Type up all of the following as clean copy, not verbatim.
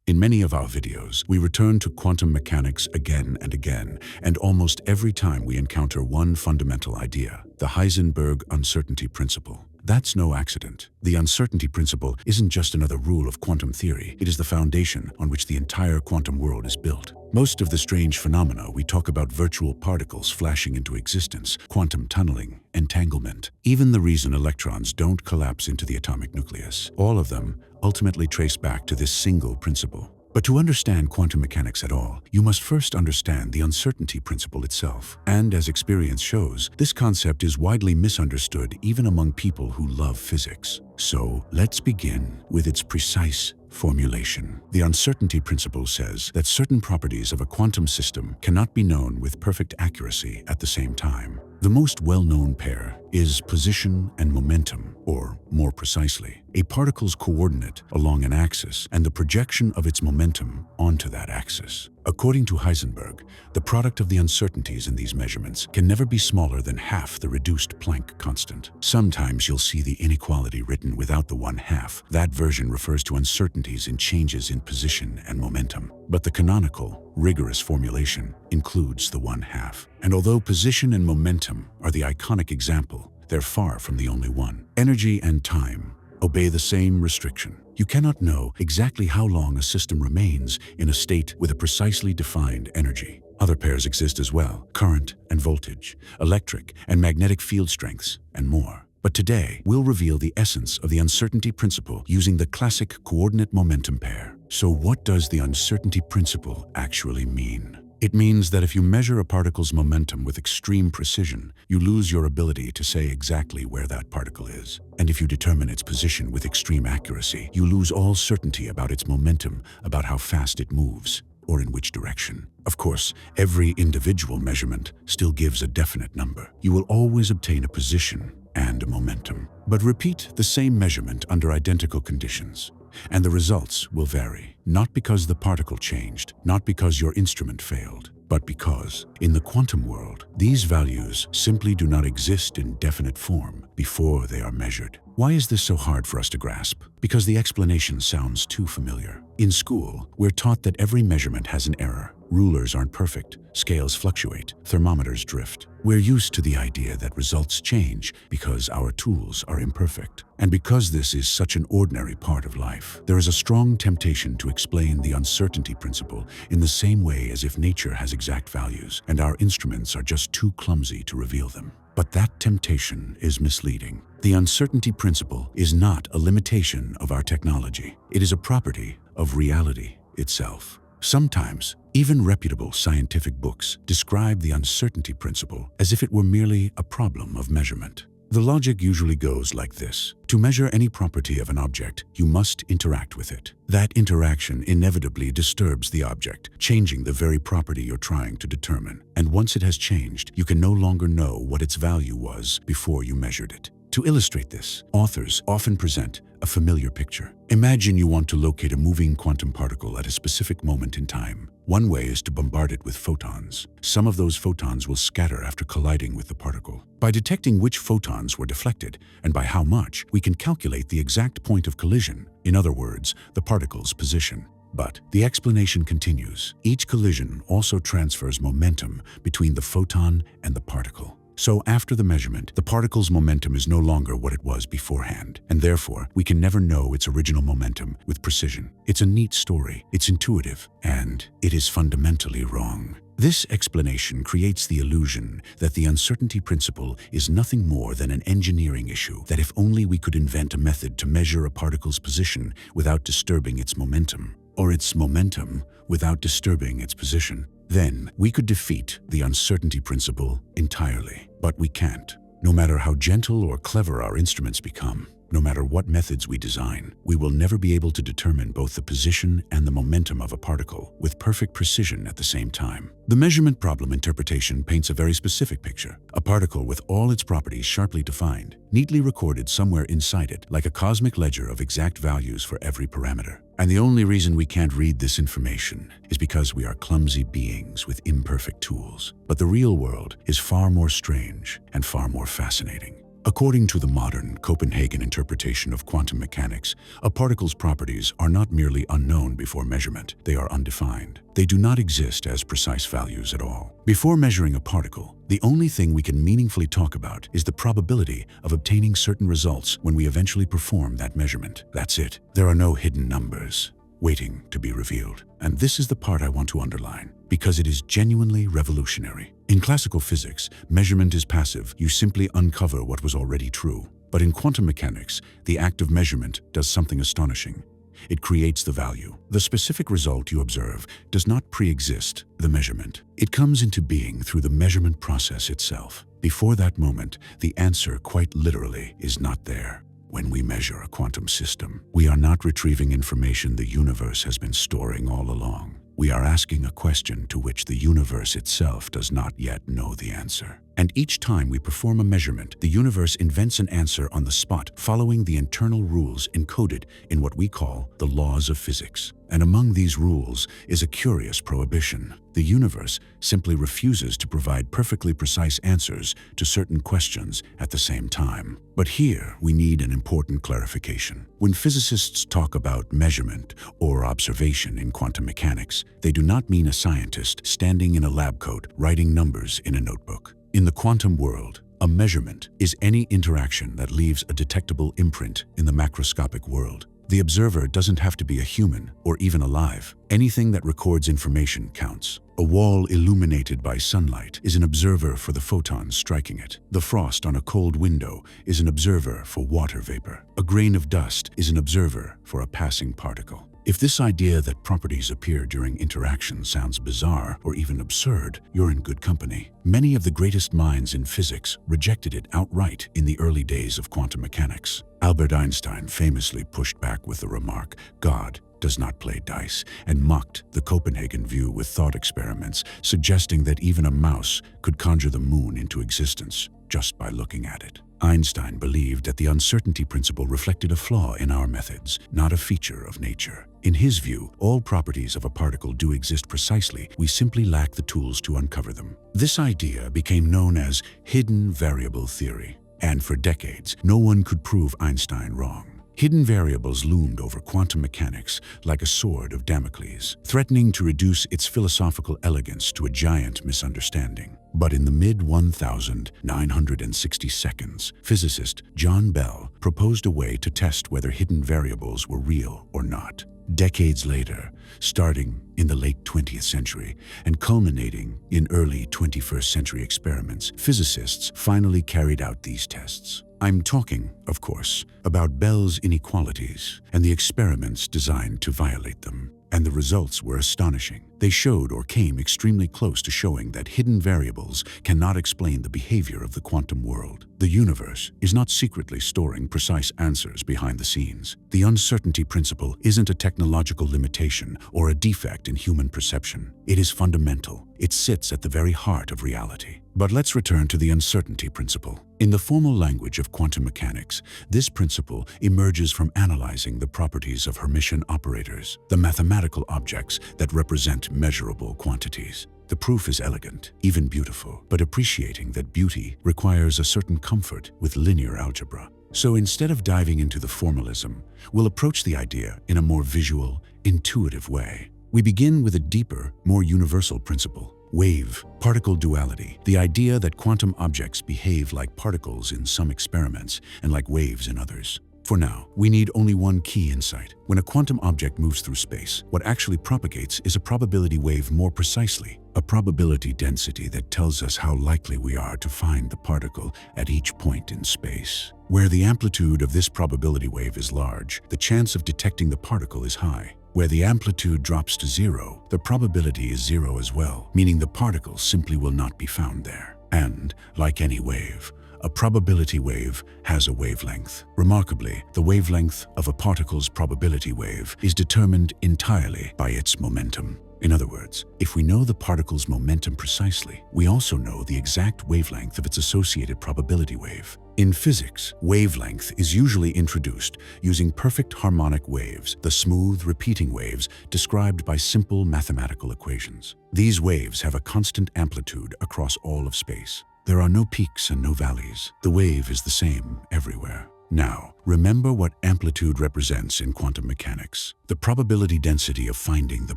In many of our videos, we return to quantum mechanics again and again, and almost every time we encounter one fundamental idea, the Heisenberg Uncertainty Principle. That's no accident. The uncertainty principle isn't just another rule of quantum theory, it is the foundation on which the entire quantum world is built. Most of the strange phenomena we talk about, virtual particles flashing into existence, quantum tunneling, entanglement, even the reason electrons don't collapse into the atomic nucleus, all of them ultimately trace back to this single principle. But to understand quantum mechanics at all, you must first understand the uncertainty principle itself. And as experience shows, this concept is widely misunderstood even among people who love physics. So let's begin with its precise formulation. The uncertainty principle says that certain properties of a quantum system cannot be known with perfect accuracy at the same time. The most well-known pair is position and momentum, or more precisely, a particle's coordinate along an axis and the projection of its momentum onto that axis. According to Heisenberg, the product of the uncertainties in these measurements can never be smaller than half the reduced Planck constant. Sometimes you'll see the inequality written without the 1/2. That version refers to uncertainties in changes in position and momentum. But the canonical, rigorous formulation includes the 1/2. And although position and momentum are the iconic example, they're far from the only one. Energy and time obey the same restriction. You cannot know exactly how long a system remains in a state with a precisely defined energy. Other pairs exist as well: current and voltage, electric and magnetic field strengths, and more. But today, we'll reveal the essence of the uncertainty principle using the classic coordinate momentum pair. So what does the uncertainty principle actually mean? It means that if you measure a particle's momentum with extreme precision, you lose your ability to say exactly where that particle is. And if you determine its position with extreme accuracy, you lose all certainty about its momentum, about how fast it moves, or in which direction. Of course, every individual measurement still gives a definite number. You will always obtain a position and a momentum. But repeat the same measurement under identical conditions, and the results will vary. Not because the particle changed, not because your instrument failed, but because, in the quantum world, these values simply do not exist in definite form before they are measured. Why is this so hard for us to grasp? Because the explanation sounds too familiar. In school, we're taught that every measurement has an error. Rulers aren't perfect, scales fluctuate, thermometers drift. We're used to the idea that results change because our tools are imperfect. And because this is such an ordinary part of life, there is a strong temptation to explain the uncertainty principle in the same way as if nature has exact values and our instruments are just too clumsy to reveal them. But that temptation is misleading. The uncertainty principle is not a limitation of our technology. It is a property of reality itself. Sometimes, even reputable scientific books describe the uncertainty principle as if it were merely a problem of measurement. The logic usually goes like this: to measure any property of an object, you must interact with it. That interaction inevitably disturbs the object, changing the very property you're trying to determine. And once it has changed, you can no longer know what its value was before you measured it. To illustrate this, authors often present a familiar picture. Imagine you want to locate a moving quantum particle at a specific moment in time. One way is to bombard it with photons. Some of those photons will scatter after colliding with the particle. By detecting which photons were deflected and by how much, we can calculate the exact point of collision. In other words, the particle's position. But the explanation continues. Each collision also transfers momentum between the photon and the particle. So after the measurement, the particle's momentum is no longer what it was beforehand, and therefore we can never know its original momentum with precision. It's a neat story, it's intuitive, and it is fundamentally wrong. This explanation creates the illusion that the uncertainty principle is nothing more than an engineering issue, that if only we could invent a method to measure a particle's position without disturbing its momentum, or its momentum without disturbing its position, then we could defeat the uncertainty principle entirely. But we can't. No matter how gentle or clever our instruments become, no matter what methods we design, we will never be able to determine both the position and the momentum of a particle with perfect precision at the same time. The measurement problem interpretation paints a very specific picture. A particle with all its properties sharply defined, neatly recorded somewhere inside it, like a cosmic ledger of exact values for every parameter. And the only reason we can't read this information is because we are clumsy beings with imperfect tools. But the real world is far more strange and far more fascinating. According to the modern Copenhagen interpretation of quantum mechanics, a particle's properties are not merely unknown before measurement, they are undefined. They do not exist as precise values at all. Before measuring a particle, the only thing we can meaningfully talk about is the probability of obtaining certain results when we eventually perform that measurement. That's it. There are no hidden numbers waiting to be revealed. And this is the part I want to underline, because it is genuinely revolutionary. In classical physics, measurement is passive. You simply uncover what was already true. But in quantum mechanics, the act of measurement does something astonishing. It creates the value. The specific result you observe does not pre-exist the measurement. It comes into being through the measurement process itself. Before that moment, the answer quite literally is not there. When we measure a quantum system, we are not retrieving information the universe has been storing all along. We are asking a question to which the universe itself does not yet know the answer. And each time we perform a measurement, the universe invents an answer on the spot, following the internal rules encoded in what we call the laws of physics. And among these rules is a curious prohibition. The universe simply refuses to provide perfectly precise answers to certain questions at the same time. But here we need an important clarification. When physicists talk about measurement or observation in quantum mechanics, they do not mean a scientist standing in a lab coat writing numbers in a notebook. In the quantum world, a measurement is any interaction that leaves a detectable imprint in the macroscopic world. The observer doesn't have to be a human or even alive. Anything that records information counts. A wall illuminated by sunlight is an observer for the photons striking it. The frost on a cold window is an observer for water vapor. A grain of dust is an observer for a passing particle. If this idea that properties appear during interaction sounds bizarre or even absurd, you're in good company. Many of the greatest minds in physics rejected it outright in the early days of quantum mechanics. Albert Einstein famously pushed back with the remark, "God does not play dice," and mocked the Copenhagen view with thought experiments, suggesting that even a mouse could conjure the moon into existence just by looking at it. Einstein believed that the uncertainty principle reflected a flaw in our methods, not a feature of nature. In his view, all properties of a particle do exist precisely, we simply lack the tools to uncover them. This idea became known as hidden variable theory, and for decades, no one could prove Einstein wrong. Hidden variables loomed over quantum mechanics like a sword of Damocles, threatening to reduce its philosophical elegance to a giant misunderstanding. But in the mid-1960s, physicist John Bell proposed a way to test whether hidden variables were real or not. Decades later, starting in the late 20th century and culminating in early 21st century experiments, physicists finally carried out these tests. I'm talking, of course, about Bell's inequalities and the experiments designed to violate them. And the results were astonishing. They showed or came extremely close to showing that hidden variables cannot explain the behavior of the quantum world. The universe is not secretly storing precise answers behind the scenes. The uncertainty principle isn't a technological limitation or a defect in human perception. It is fundamental. It sits at the very heart of reality. But let's return to the uncertainty principle. In the formal language of quantum mechanics, this principle emerges from analyzing the properties of Hermitian operators, the mathematical objects that represent measurable quantities. The proof is elegant, even beautiful, but appreciating that beauty requires a certain comfort with linear algebra. So instead of diving into the formalism, we'll approach the idea in a more visual, intuitive way. We begin with a deeper, more universal principle. Wave-particle duality, the idea that quantum objects behave like particles in some experiments and like waves in others. For now, we need only one key insight. When a quantum object moves through space, what actually propagates is a probability wave more precisely, a probability density that tells us how likely we are to find the particle at each point in space. Where the amplitude of this probability wave is large, the chance of detecting the particle is high. Where the amplitude drops to zero, the probability is zero as well, meaning the particle simply will not be found there. And, like any wave, a probability wave has a wavelength. Remarkably, the wavelength of a particle's probability wave is determined entirely by its momentum. In other words, if we know the particle's momentum precisely, we also know the exact wavelength of its associated probability wave. In physics, wavelength is usually introduced using perfect harmonic waves, the smooth, repeating waves described by simple mathematical equations. These waves have a constant amplitude across all of space. There are no peaks and no valleys. The wave is the same everywhere. Now, remember what amplitude represents in quantum mechanics: the probability density of finding the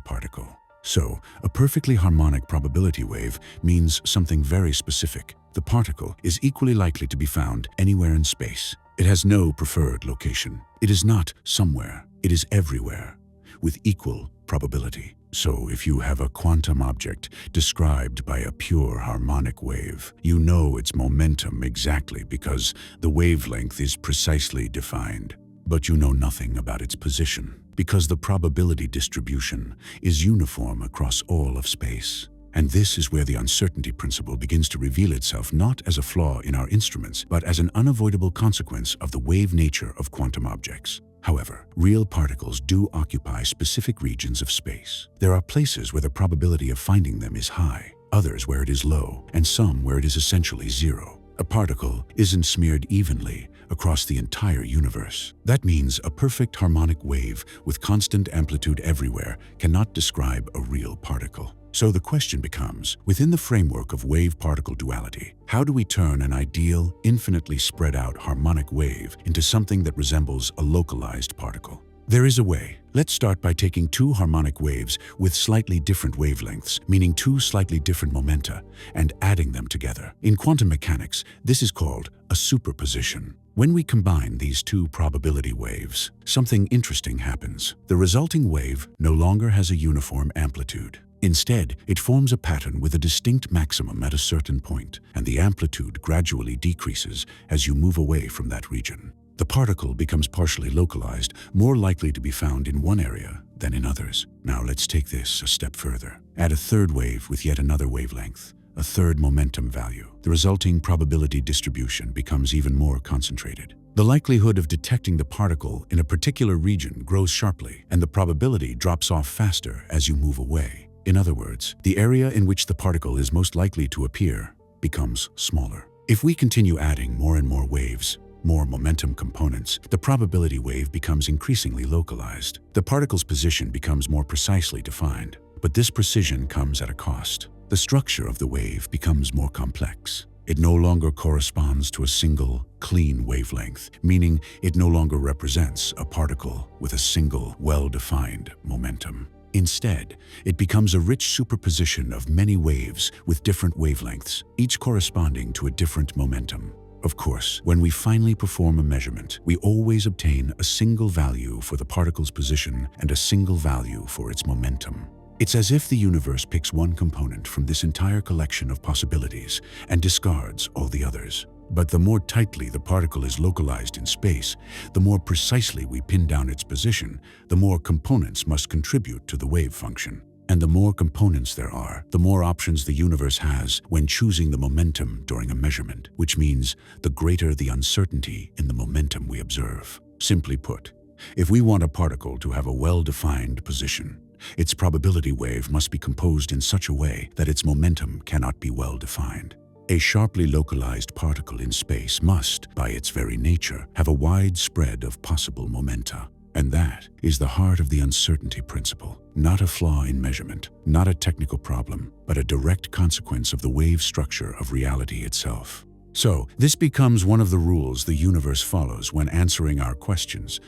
particle. So, a perfectly harmonic probability wave means something very specific. The particle is equally likely to be found anywhere in space. It has no preferred location. It is not somewhere. It is everywhere, with equal probability. So, if you have a quantum object described by a pure harmonic wave, you know its momentum exactly because the wavelength is precisely defined. But you know nothing about its position, because the probability distribution is uniform across all of space. And this is where the uncertainty principle begins to reveal itself not as a flaw in our instruments, but as an unavoidable consequence of the wave nature of quantum objects. However, real particles do occupy specific regions of space. There are places where the probability of finding them is high, others where it is low, and some where it is essentially zero. A particle isn't smeared evenly across the entire universe. That means a perfect harmonic wave with constant amplitude everywhere cannot describe a real particle. So the question becomes, within the framework of wave-particle duality, how do we turn an ideal, infinitely spread out harmonic wave into something that resembles a localized particle? There is a way. Let's start by taking two harmonic waves with slightly different wavelengths, meaning two slightly different momenta, and adding them together. In quantum mechanics, this is called a superposition. When we combine these two probability waves, something interesting happens. The resulting wave no longer has a uniform amplitude. Instead, it forms a pattern with a distinct maximum at a certain point, and the amplitude gradually decreases as you move away from that region. The particle becomes partially localized, more likely to be found in one area than in others. Now let's take this a step further. Add a third wave with yet another wavelength, a third momentum value. The resulting probability distribution becomes even more concentrated. The likelihood of detecting the particle in a particular region grows sharply, and the probability drops off faster as you move away. In other words, the area in which the particle is most likely to appear becomes smaller. If we continue adding more and more waves, more momentum components, the probability wave becomes increasingly localized. The particle's position becomes more precisely defined, but this precision comes at a cost. The structure of the wave becomes more complex. It no longer corresponds to a single, clean wavelength, meaning it no longer represents a particle with a single, well-defined momentum. Instead, it becomes a rich superposition of many waves with different wavelengths, each corresponding to a different momentum. Of course, when we finally perform a measurement, we always obtain a single value for the particle's position and a single value for its momentum. It's as if the universe picks one component from this entire collection of possibilities and discards all the others. But the more tightly the particle is localized in space, the more precisely we pin down its position, the more components must contribute to the wave function. And the more components there are, the more options the universe has when choosing the momentum during a measurement, which means the greater the uncertainty in the momentum we observe. Simply put, if we want a particle to have a well-defined position, its probability wave must be composed in such a way that its momentum cannot be well-defined. A sharply localized particle in space must, by its very nature, have a wide spread of possible momenta. And that is the heart of the uncertainty principle. Not a flaw in measurement, not a technical problem, but a direct consequence of the wave structure of reality itself. So, this becomes one of the rules the universe follows when answering our questions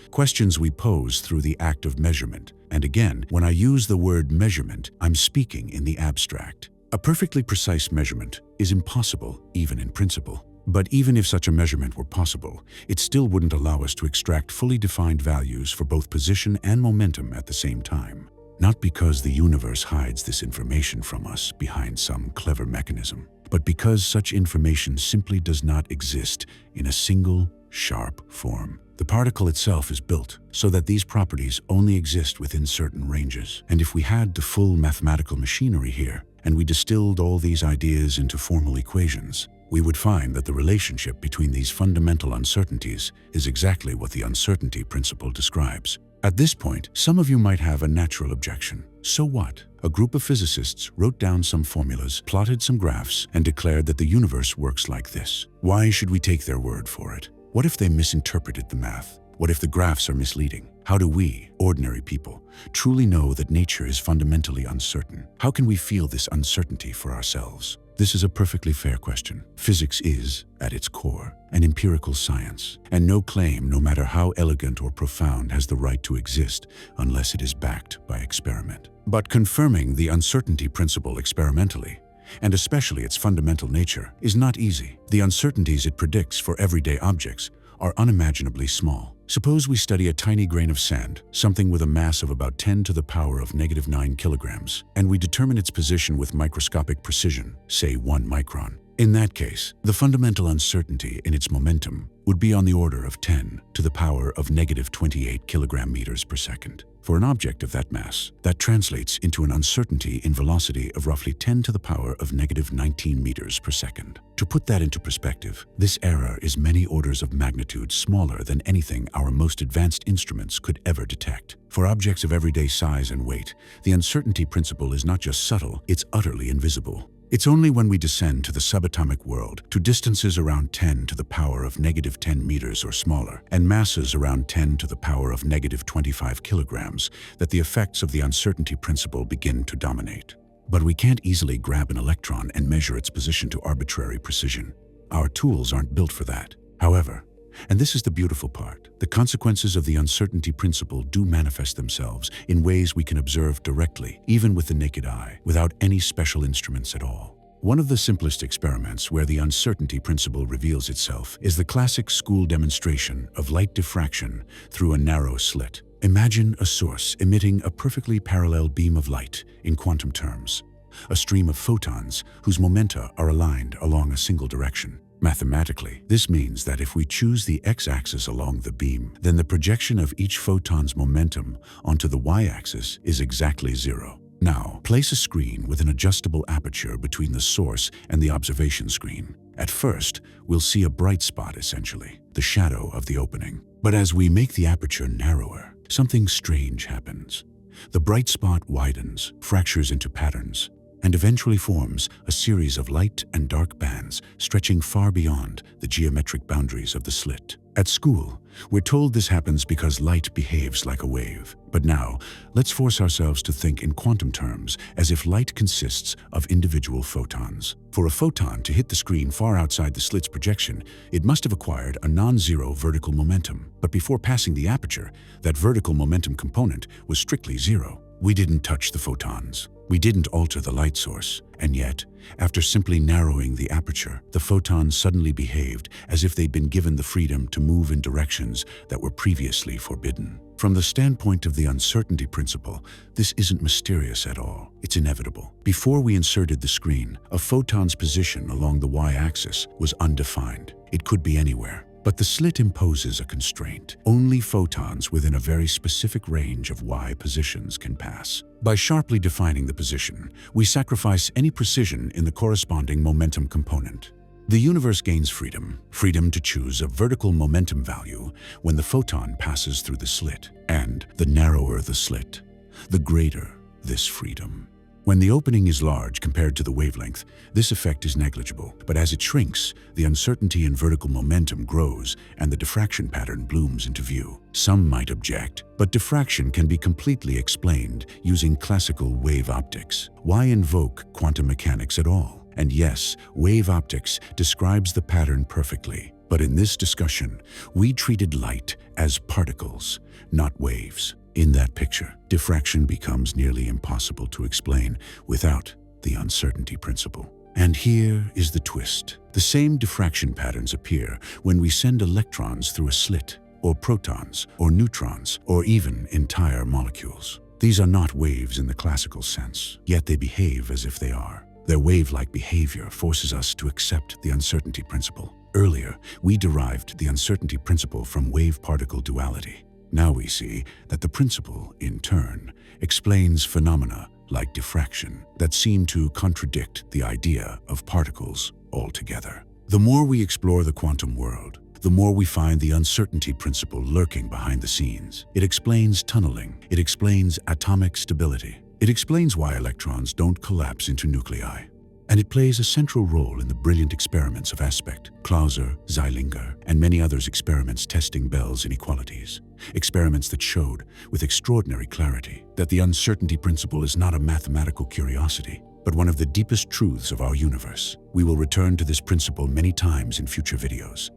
we pose through the act of measurement. And again, when I use the word measurement, I'm speaking in the abstract. A perfectly precise measurement is impossible, even in principle. But even if such a measurement were possible, it still wouldn't allow us to extract fully defined values for both position and momentum at the same time. Not because the universe hides this information from us behind some clever mechanism, but because such information simply does not exist in a single, sharp form. The particle itself is built so that these properties only exist within certain ranges. And if we had the full mathematical machinery here, and we distilled all these ideas into formal equations, we would find that the relationship between these fundamental uncertainties is exactly what the uncertainty principle describes. At this point, some of you might have a natural objection. So what? A group of physicists wrote down some formulas, plotted some graphs, and declared that the universe works like this. Why should we take their word for it? What if they misinterpreted the math? What if the graphs are misleading? How do we, ordinary people, truly know that nature is fundamentally uncertain? How can we feel this uncertainty for ourselves? This is a perfectly fair question. Physics is, at its core, an empirical science, and no claim, no matter how elegant or profound, has the right to exist unless it is backed by experiment. But confirming the uncertainty principle experimentally, and especially its fundamental nature, is not easy. The uncertainties it predicts for everyday objects are unimaginably small. Suppose we study a tiny grain of sand, something with a mass of about 10 to the power of -9 kilograms, and we determine its position with microscopic precision, say 1 micron. In that case, the fundamental uncertainty in its momentum would be on the order of 10 to the power of -28 kilogram meters per second. For an object of that mass, that translates into an uncertainty in velocity of roughly 10 to the power of -19 meters per second. To put that into perspective, this error is many orders of magnitude smaller than anything our most advanced instruments could ever detect. For objects of everyday size and weight, the uncertainty principle is not just subtle, it's utterly invisible. It's only when we descend to the subatomic world, to distances around 10 to the power of -10 meters or smaller, and masses around 10 to the power of -25 kilograms, that the effects of the uncertainty principle begin to dominate. But we can't easily grab an electron and measure its position to arbitrary precision. Our tools aren't built for that. However, and this is the beautiful part, the consequences of the uncertainty principle do manifest themselves in ways we can observe directly, even with the naked eye, without any special instruments at all. One of the simplest experiments where the uncertainty principle reveals itself is the classic school demonstration of light diffraction through a narrow slit. Imagine a source emitting a perfectly parallel beam of light in quantum terms, a stream of photons whose momenta are aligned along a single direction. Mathematically, this means that if we choose the x-axis along the beam, then the projection of each photon's momentum onto the y-axis is exactly 0. Now, place a screen with an adjustable aperture between the source and the observation screen. At first, we'll see a bright spot essentially, the shadow of the opening. But as we make the aperture narrower, something strange happens. The bright spot widens, fractures into patterns, and eventually forms a series of light and dark bands stretching far beyond the geometric boundaries of the slit. At school, we're told this happens because light behaves like a wave. But now, let's force ourselves to think in quantum terms, as if light consists of individual photons. For a photon to hit the screen far outside the slit's projection, it must have acquired a non-zero vertical momentum. But before passing the aperture, that vertical momentum component was strictly 0. We didn't touch the photons. We didn't alter the light source, and yet, after simply narrowing the aperture, the photons suddenly behaved as if they'd been given the freedom to move in directions that were previously forbidden. From the standpoint of the uncertainty principle, this isn't mysterious at all. It's inevitable. Before we inserted the screen, a photon's position along the y-axis was undefined. It could be anywhere. But the slit imposes a constraint. Only photons within a very specific range of y positions can pass. By sharply defining the position, we sacrifice any precision in the corresponding momentum component. The universe gains freedom to choose a vertical momentum value when the photon passes through the slit. And the narrower the slit, the greater this freedom. When the opening is large compared to the wavelength, this effect is negligible. But as it shrinks, the uncertainty in vertical momentum grows and the diffraction pattern blooms into view. Some might object, but diffraction can be completely explained using classical wave optics. Why invoke quantum mechanics at all? And yes, wave optics describes the pattern perfectly. But in this discussion, we treated light as particles, not waves. In that picture, diffraction becomes nearly impossible to explain without the uncertainty principle. And here is the twist. The same diffraction patterns appear when we send electrons through a slit, or protons, or neutrons, or even entire molecules. These are not waves in the classical sense, yet they behave as if they are. Their wave-like behavior forces us to accept the uncertainty principle. Earlier, we derived the uncertainty principle from wave-particle duality. Now we see that the principle, in turn, explains phenomena like diffraction that seem to contradict the idea of particles altogether. The more we explore the quantum world, the more we find the uncertainty principle lurking behind the scenes. It explains tunneling. It explains atomic stability. It explains why electrons don't collapse into nuclei. And it plays a central role in the brilliant experiments of Aspect, Clauser, Zeilinger, and many others' experiments testing Bell's inequalities. Experiments that showed, with extraordinary clarity, that the uncertainty principle is not a mathematical curiosity. but one of the deepest truths of our universe. We will return to this principle many times in future videos.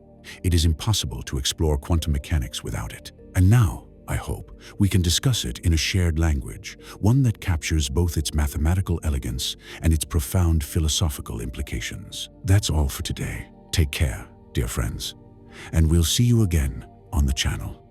It is impossible to explore quantum mechanics without it. And now, I hope, we can discuss it in a shared language, one that captures both its mathematical elegance and its profound philosophical implications. That's all for today. Take care, dear friends, and we'll see you again on the channel.